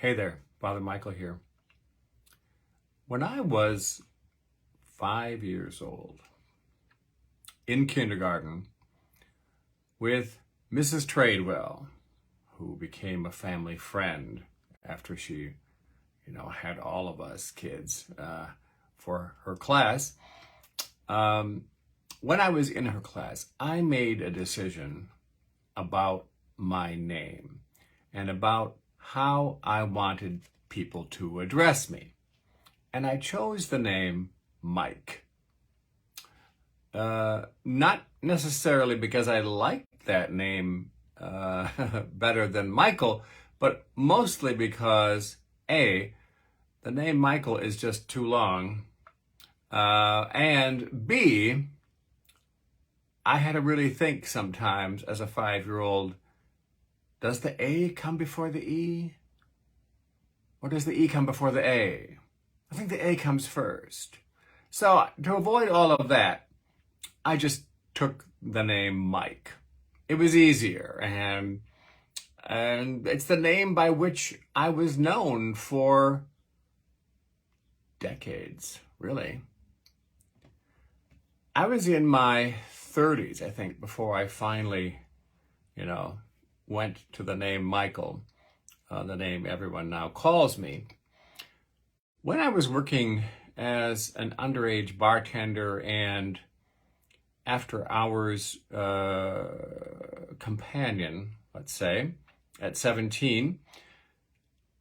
Hey there, Father Michael here. When I was 5 years old, in kindergarten, with Mrs. Tradewell, who became a family friend after she, had all of us kids for her class. When I was in her class, I made a decision about my name and about how I wanted people to address me. And I chose the name Mike. Not necessarily because I liked that name better than Michael, but mostly because A, the name Michael is just too long, and B, I had to really think sometimes as a 5-year-old, does the A come before the E? Or does the E come before the A? I think the A comes first. So to avoid all of that, I just took the name Mike. It was easier, and it's the name by which I was known for decades, really. I was in my 30s, I think, before I finally, went to the name Michael, the name everyone now calls me. When I was working as an underage bartender and after hours companion, let's say, at 17,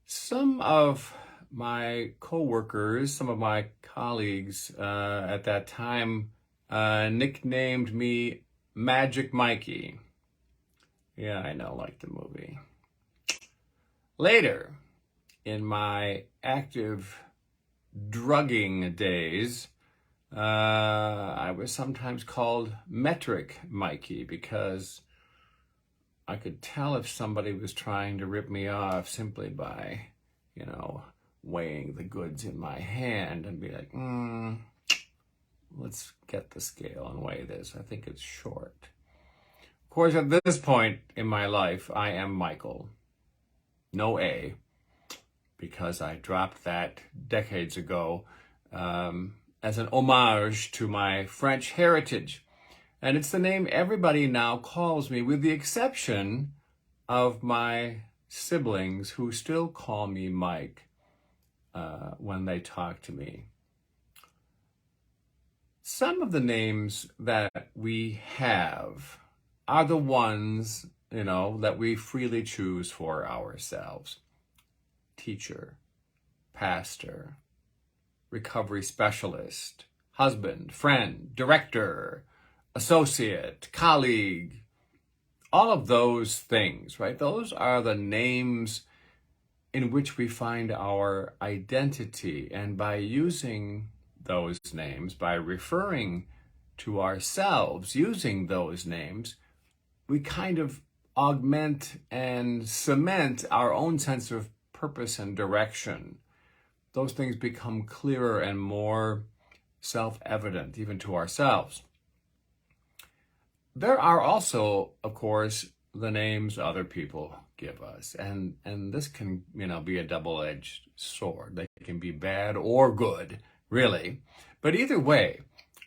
some of my coworkers, some of my colleagues at that time nicknamed me Magic Mikey. Yeah, I know, like the movie. Later, in my active drugging days, I was sometimes called Metric Mikey because I could tell if somebody was trying to rip me off simply by, weighing the goods in my hand and be like, let's get the scale and weigh this. I think it's short. Of course, at this point in my life, I am Michael. No A, because I dropped that decades ago as an homage to my French heritage. And it's the name everybody now calls me, with the exception of my siblings who still call me Mike when they talk to me. Some of the names that we have are the ones, that we freely choose for ourselves. Teacher, pastor, recovery specialist, husband, friend, director, associate, colleague, all of those things, right? Those are the names in which we find our identity. And by using those names, by referring to ourselves using those names, we kind of augment and cement our own sense of purpose and direction. Those things become clearer and more self-evident, even to ourselves. There are also, of course, the names other people give us. And this can, be a double-edged sword. They can be bad or good, really. But either way,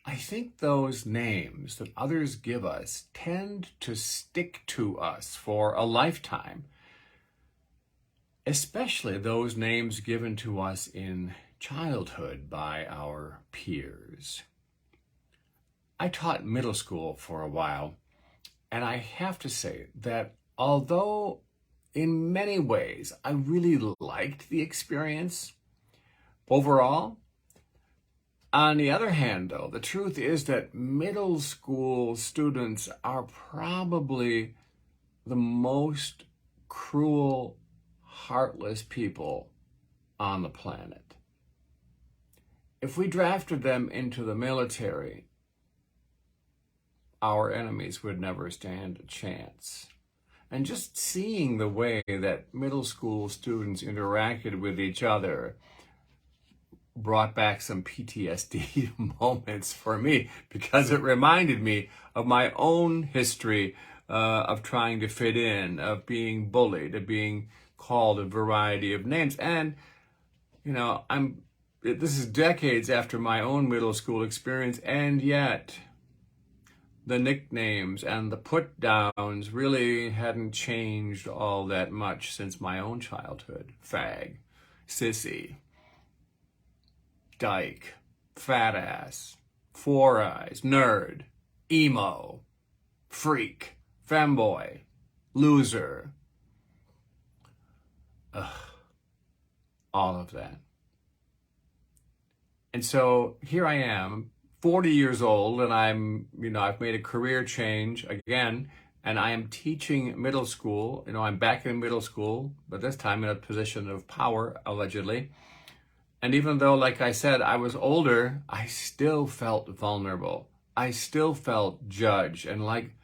I think those names that others give us tend to stick to us for a lifetime, especially those names given to us in childhood by our peers. I taught middle school for a while, and I have to say that although in many ways I really liked the experience overall, on the other hand, though, the truth is that middle school students are probably the most cruel, heartless people on the planet. If we drafted them into the military, our enemies would never stand a chance. And just seeing the way that middle school students interacted with each other brought back some PTSD moments for me, because it reminded me of my own history of trying to fit in, of being bullied, of being called a variety of names. And, you know, this is decades after my own middle school experience, and yet the nicknames and the put downs really hadn't changed all that much since my own childhood. Fag, sissy, dyke, fat ass, four eyes, nerd, emo, freak, femboy, loser. All of that. And so here I am, 40 years old, and I've made a career change again, and I am teaching middle school. I'm back in middle school, but this time in a position of power, allegedly. And even though, like I said, I was older, I still felt vulnerable. I still felt judged, and like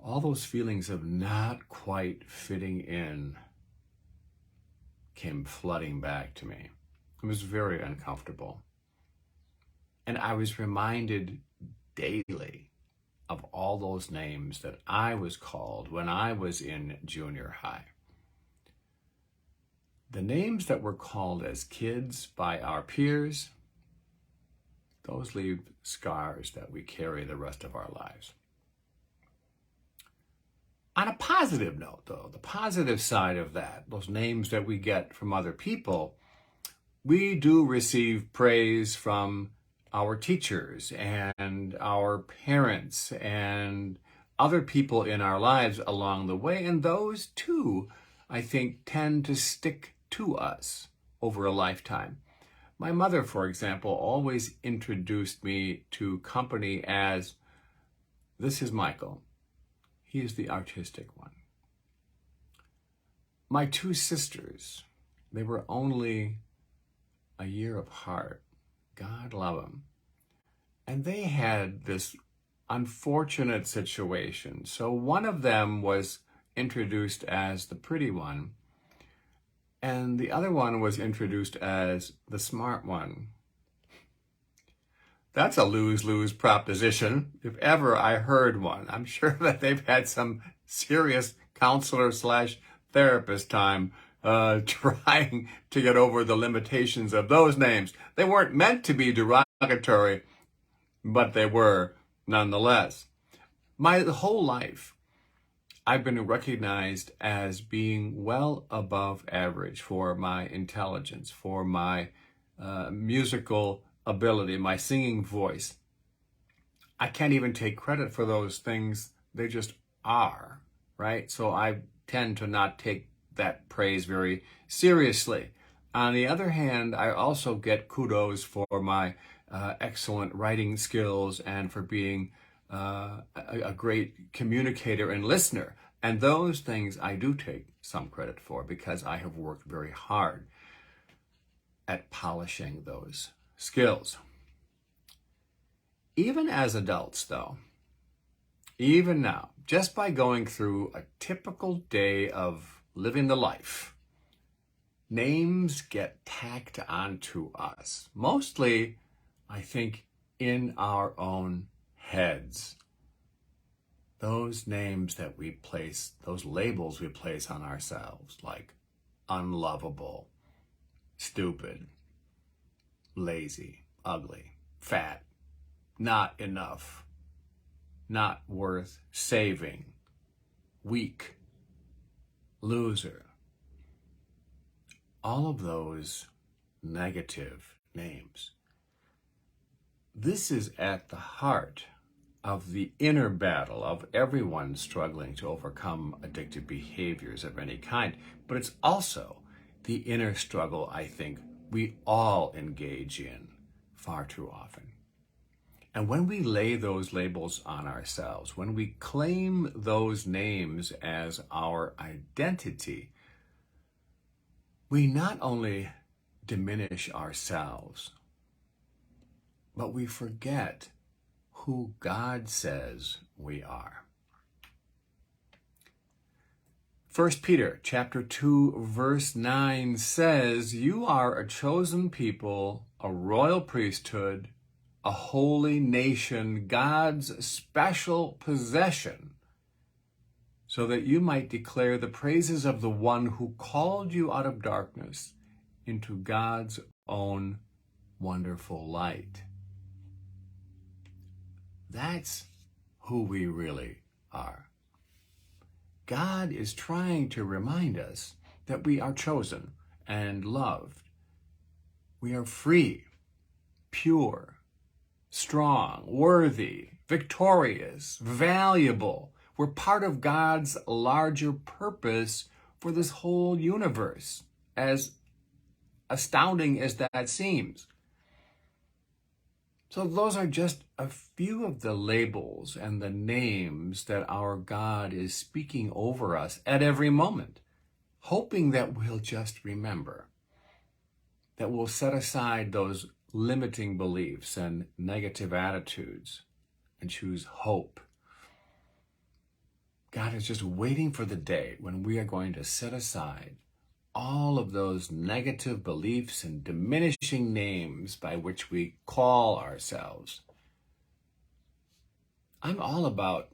all those feelings of not quite fitting in came flooding back to me. It was very uncomfortable. And I was reminded daily of all those names that I was called when I was in junior high. The names that were called as kids by our peers, those leave scars that we carry the rest of our lives. On a positive note, though, the positive side of that, those names that we get from other people, we do receive praise from our teachers and our parents and other people in our lives along the way. And those too, I think, tend to stick to us over a lifetime. My mother, for example, always introduced me to company as, "This is Michael. He is the artistic one." My two sisters, they were only a year apart. God love them. And they had this unfortunate situation. So one of them was introduced as the pretty one, and the other one was introduced as the smart one. That's a lose-lose proposition, if ever I heard one. I'm sure that they've had some serious counselor/therapist time trying to get over the limitations of those names. They weren't meant to be derogatory, but they were nonetheless. My whole life, I've been recognized as being well above average for my intelligence, for my musical ability, my singing voice. I can't even take credit for those things. They just are, right? So I tend to not take that praise very seriously. On the other hand, I also get kudos for my excellent writing skills and for being a great communicator and listener. And those things I do take some credit for because I have worked very hard at polishing those skills. Even as adults, though, even now, just by going through a typical day of living the life, names get tacked onto us. Mostly, I think, in our own heads. Those names that we place, those labels we place on ourselves, like unlovable, stupid, lazy, ugly, fat, not enough, not worth saving, weak, loser. All of those negative names. This is at the heart of the inner battle of everyone struggling to overcome addictive behaviors of any kind. But it's also the inner struggle I think we all engage in far too often. And when we lay those labels on ourselves, when we claim those names as our identity, we not only diminish ourselves, but we forget who God says we are. 1 Peter chapter 2, verse 9 says, "You are a chosen people, a royal priesthood, a holy nation, God's special possession, so that you might declare the praises of the one who called you out of darkness into God's own wonderful light. That's who we really are. God is trying to remind us that we are chosen and loved. We are free, pure, strong, worthy, victorious, valuable. We're part of God's larger purpose for this whole universe, as astounding as that seems. So those are just a few of the labels and the names that our God is speaking over us at every moment, hoping that we'll just remember, that we'll set aside those limiting beliefs and negative attitudes and choose hope. God is just waiting for the day when we are going to set aside all of those negative beliefs and diminishing names by which we call ourselves. I'm all about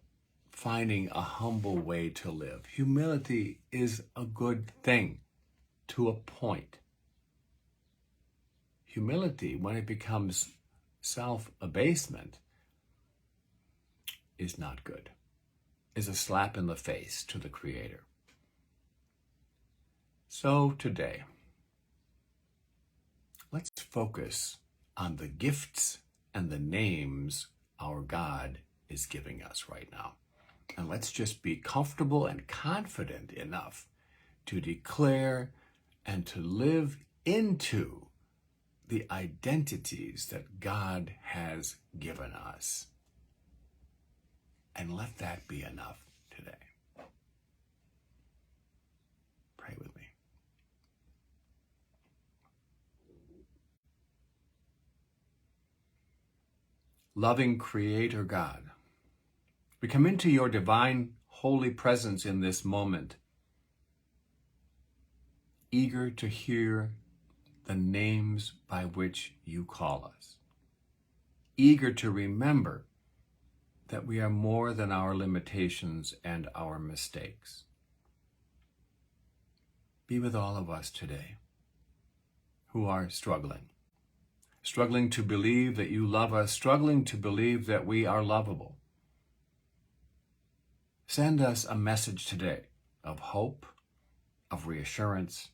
finding a humble way to live. Humility is a good thing to a point. Humility, when it becomes self-abasement, is not good, is a slap in the face to the Creator. So today, let's focus on the gifts and the names our God is giving us right now. And let's just be comfortable and confident enough to declare and to live into the identities that God has given us. And let that be enough today. Pray with me. Loving Creator God, we come into your divine, holy presence in this moment, eager to hear the names by which you call us, eager to remember that we are more than our limitations and our mistakes. Be with all of us today who are struggling to believe that you love us, struggling to believe that we are lovable. Send us a message today of hope, of reassurance,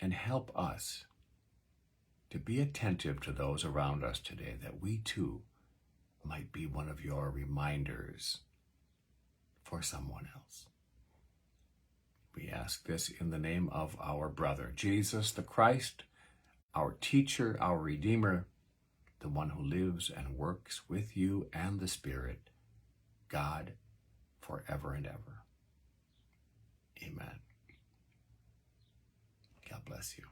and help us to be attentive to those around us today, that we too might be one of your reminders for someone else. We ask this in the name of our brother, Jesus the Christ, our teacher, our Redeemer, the one who lives and works with you and the Spirit, God, forever and ever. Amen. God bless you.